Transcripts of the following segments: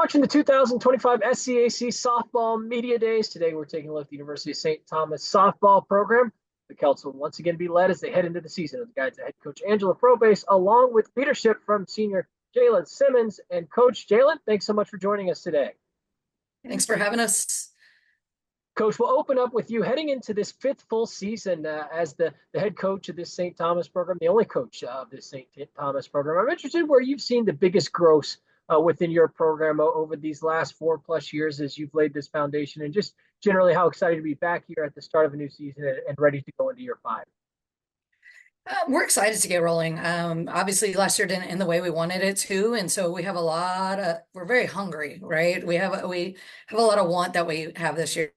Watching the 2025 SCAC Softball Media Days. Today, we're taking a look at the University of St. Thomas softball program. The Celts will once again be led as they head into the season with the guides of head coach Angela Froboese, along with leadership from senior Jaelyn Simmons. And Coach Jaelyn, thanks so much for joining us today. Thanks for having us. Coach, we'll open up with you heading into this fifth full season as the head coach of this St. Thomas program, the only coach of this St. Thomas program. I'm interested where you've seen the biggest growth within your program over these last 4+ years as you've laid this foundation, and just generally how excited to be back here at the start of a new season and ready to go into year 5. We're excited to get rolling. Obviously last year didn't end the way we wanted it to. And so we have we're very hungry, right? We have a lot of want that we have this year.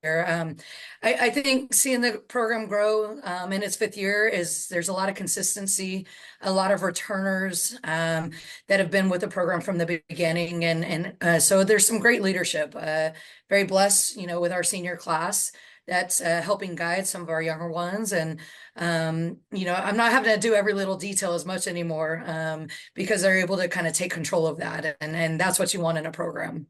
I think seeing the program grow in its 5th year there's a lot of consistency, a lot of returners that have been with the program from the beginning. And so there's some great leadership, very blessed, with our senior class that's helping guide some of our younger ones. And, I'm not having to do every little detail as much anymore because they're able to kind of take control of that. And that's what you want in a program.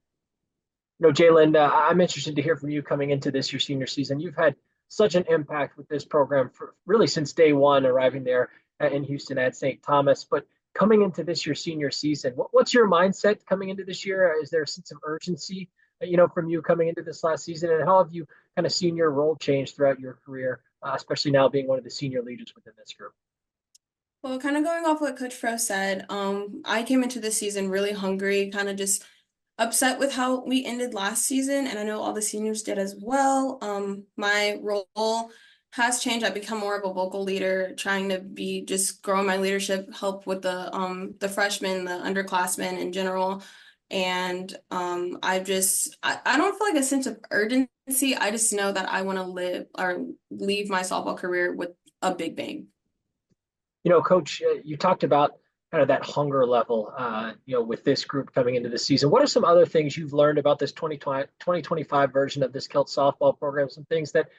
Jaelyn, I'm interested to hear from you coming into your senior season. You've had such an impact with this program for really since day one, arriving there in Houston at St. Thomas. But coming into your senior season, what's your mindset coming into this year? Is there a sense of urgency, from you coming into this last season? And how have you kind of seen your role change throughout your career, especially now being one of the senior leaders within this group? Well, kind of going off what Coach Fro said, I came into this season really hungry, kind of just upset with how we ended last season, and I know all the seniors did as well. My role has changed. I've become more of a vocal leader, trying to be just growing my leadership, help with the freshmen, the underclassmen in general. And I don't feel like a sense of urgency. I just know that I want to leave my softball career with a big bang. Coach, you talked about kind of that hunger level, with this group coming into the season. What are some other things you've learned about this 2025 version of this Celts softball program? Some things that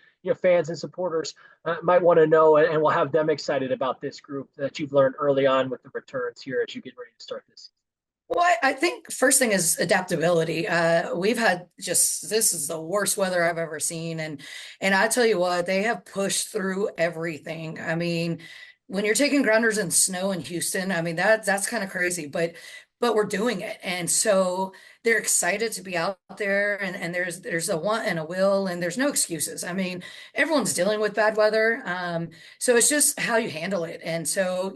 fans and supporters might want to know, and will have them excited about this group that you've learned early on with the returns here as you get ready to start this season? Well, I think first thing is adaptability. We've had this is the worst weather I've ever seen. And I tell you what, they have pushed through everything. I mean, when you're taking grounders in snow in Houston, I mean, that's kind of crazy, but we're doing it. And so they're excited to be out there, and there's a want and a will, and there's no excuses. I mean, everyone's dealing with bad weather. So it's just how you handle it. And so,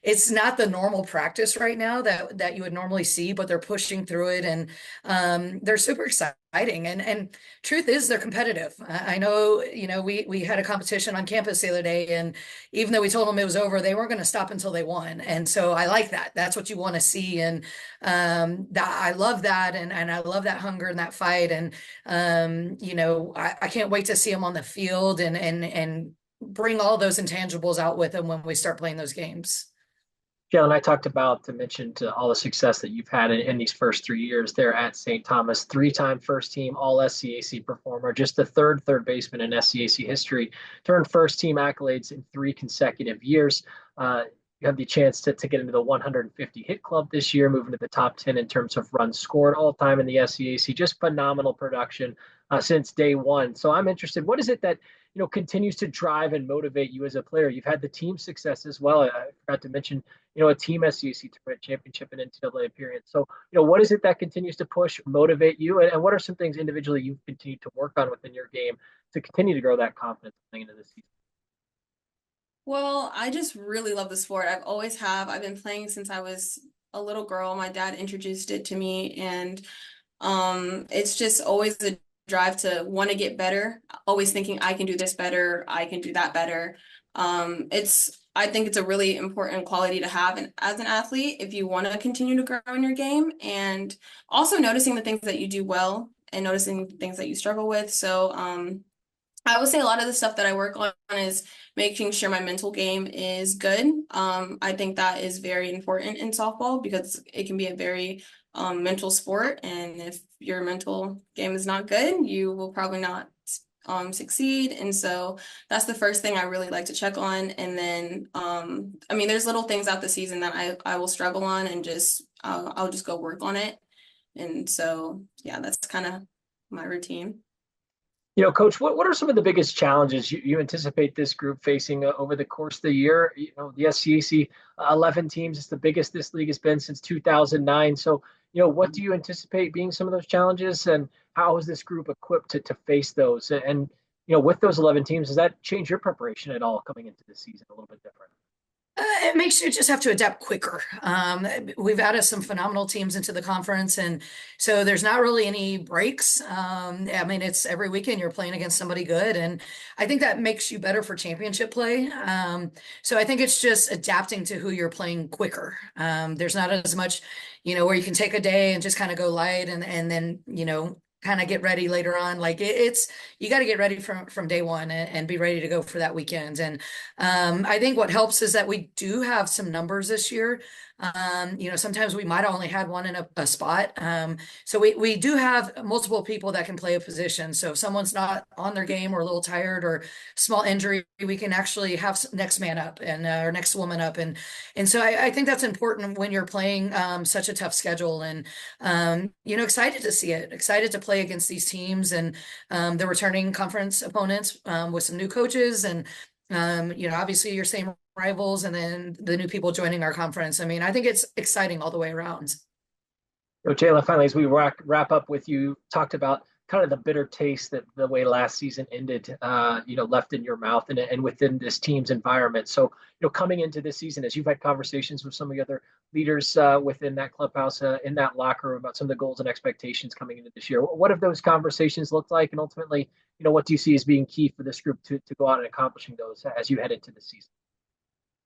it's not the normal practice right now that you would normally see, but they're pushing through it, and they're super exciting. And truth is, they're competitive. I know, we had a competition on campus the other day, and even though we told them it was over, they weren't going to stop until they won. And so I like that. That's what you want to see. And I love that. And I love that hunger and that fight. And, I can't wait to see them on the field and bring all those intangibles out with them when we start playing those games. Jaelyn, I mentioned all the success that you've had in these first 3 years there at St. Thomas. 3-time first team All SCAC performer, just the third baseman in SCAC history, turned first team accolades in 3 consecutive years. You have the chance to get into the 150 hit club this year, moving to the top 10 in terms of runs scored all time in the SCAC. Just phenomenal production since day one. So I'm interested, what is it that continues to drive and motivate you as a player? You've had the team success as well. I forgot to mention, a team SCAC tournament championship and NCAA appearance. So, what is it that continues to push, motivate you? And what are some things individually you've continued to work on within your game to continue to grow that confidence going into this season? Well, I just really love the sport. I've always have. I've been playing since I was a little girl. My dad introduced it to me, and it's just always a drive to want to get better, always thinking I can do this better, I can do that better. I think it's a really important quality to have as an athlete if you want to continue to grow in your game, and also noticing the things that you do well and noticing the things that you struggle with. So I would say a lot of the stuff that I work on is making sure my mental game is good. I think that is very important in softball because it can be a very mental sport. And if your mental game is not good, you will probably not succeed. And so that's the first thing I really like to check on. And then, there's little things out the season that I will struggle on, and I'll just go work on it. And so, yeah, that's kind of my routine. Coach, what are some of the biggest challenges you anticipate this group facing over the course of the year? The SCAC 11 teams is the biggest this league has been since 2009. So, what do you anticipate being some of those challenges, and how is this group equipped to face those? And, with those 11 teams, does that change your preparation at all coming into the season a little bit different? It makes you just have to adapt quicker. We've added some phenomenal teams into the conference, and so there's not really any breaks. I mean, it's every weekend you're playing against somebody good, and I think that makes you better for championship play. So I think it's just adapting to who you're playing quicker. There's not as much, where you can take a day and just kind of go light and then, kind of get ready later on. Like it's you got to get ready from day one and be ready to go for that weekend. And I think what helps is that we do have some numbers this year. Sometimes we might have only had one in a spot. So we do have multiple people that can play a position. So if someone's not on their game or a little tired or small injury, we can actually have next man up and or next woman up. And so I think that's important when you're playing such a tough schedule, and excited to see it, excited to play against these teams and the returning conference opponents with some new coaches and obviously your same rivals and then the new people joining our conference. I mean, I think it's exciting all the way around. Jaelyn, finally, as we wrap up with you, talked about kind of the bitter taste that the way last season ended, left in your mouth and within this team's environment. So, coming into this season, as you've had conversations with some of the other leaders within that clubhouse, in that locker room about some of the goals and expectations coming into this year, what have those conversations looked like? And ultimately, what do you see as being key for this group to go out and accomplishing those as you head into the season?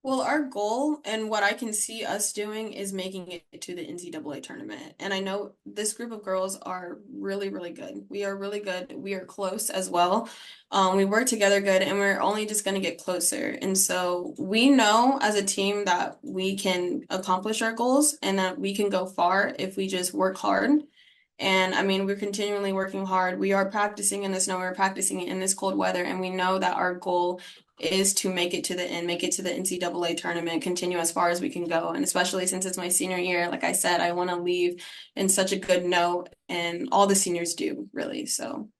Well, our goal and what I can see us doing is making it to the NCAA tournament. And I know this group of girls are really, really good. We are really good. We are close as well. We work together good, and we're only just going to get closer. And so we know as a team that we can accomplish our goals and that we can go far if we just work hard. And I mean, we're continually working hard. We are practicing in the snow, we're practicing in this cold weather, and we know that our goal is to make it to the end, make it to the NCAA tournament, continue as far as we can go. And especially since it's my senior year, like I said, I want to leave in such a good note, and all the seniors do, really. So.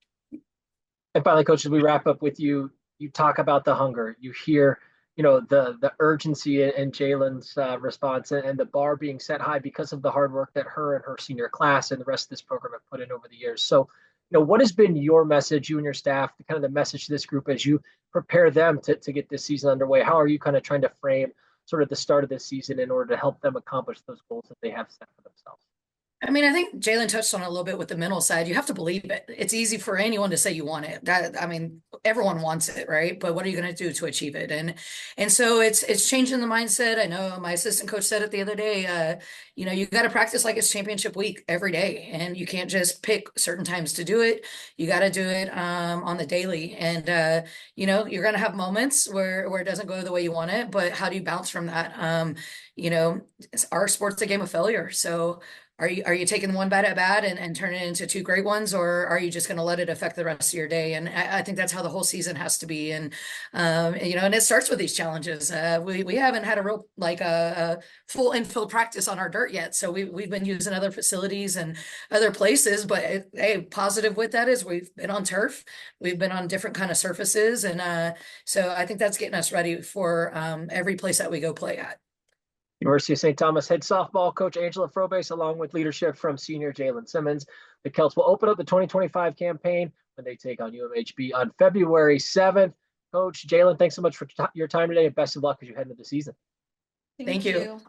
And finally, Coach, as we wrap up with you, you talk about the hunger. You hear, the urgency in Jaelyn's response and the bar being set high because of the hard work that her and her senior class and the rest of this program have put in over the years. So, what has been your message, you and your staff, kind of the message to this group as you prepare them to get this season underway? How are you kind of trying to frame sort of the start of this season in order to help them accomplish those goals that they have set for themselves? I mean, I think Jaelyn touched on it a little bit with the mental side. You have to believe it. It's easy for anyone to say you want it. Everyone wants it, right? But what are you going to do to achieve it? And so it's changing the mindset. I know my assistant coach said it the other day. You got to practice like it's championship week every day, and you can't just pick certain times to do it. You got to do it on the daily. And you're going to have moments where it doesn't go the way you want it, but how do you bounce from that? Our sport's a game of failure, so. Are you taking one bad at bat and turn it into two great ones, or are you just going to let it affect the rest of your day? And I think that's how the whole season has to be. And and it starts with these challenges. We haven't had a real a full infield practice on our dirt yet, so we've been using other facilities and other places. But positive with that is we've been on turf, we've been on different kind of surfaces, and so I think that's getting us ready for every place that we go play at. University of St. Thomas head softball coach Angela Froboese, along with leadership from senior Jaelyn Simmons. The Celts will open up the 2025 campaign when they take on UMHB on February 7th. Coach Jaelyn, thanks so much for your time today, and best of luck as you head into the season. Thank you.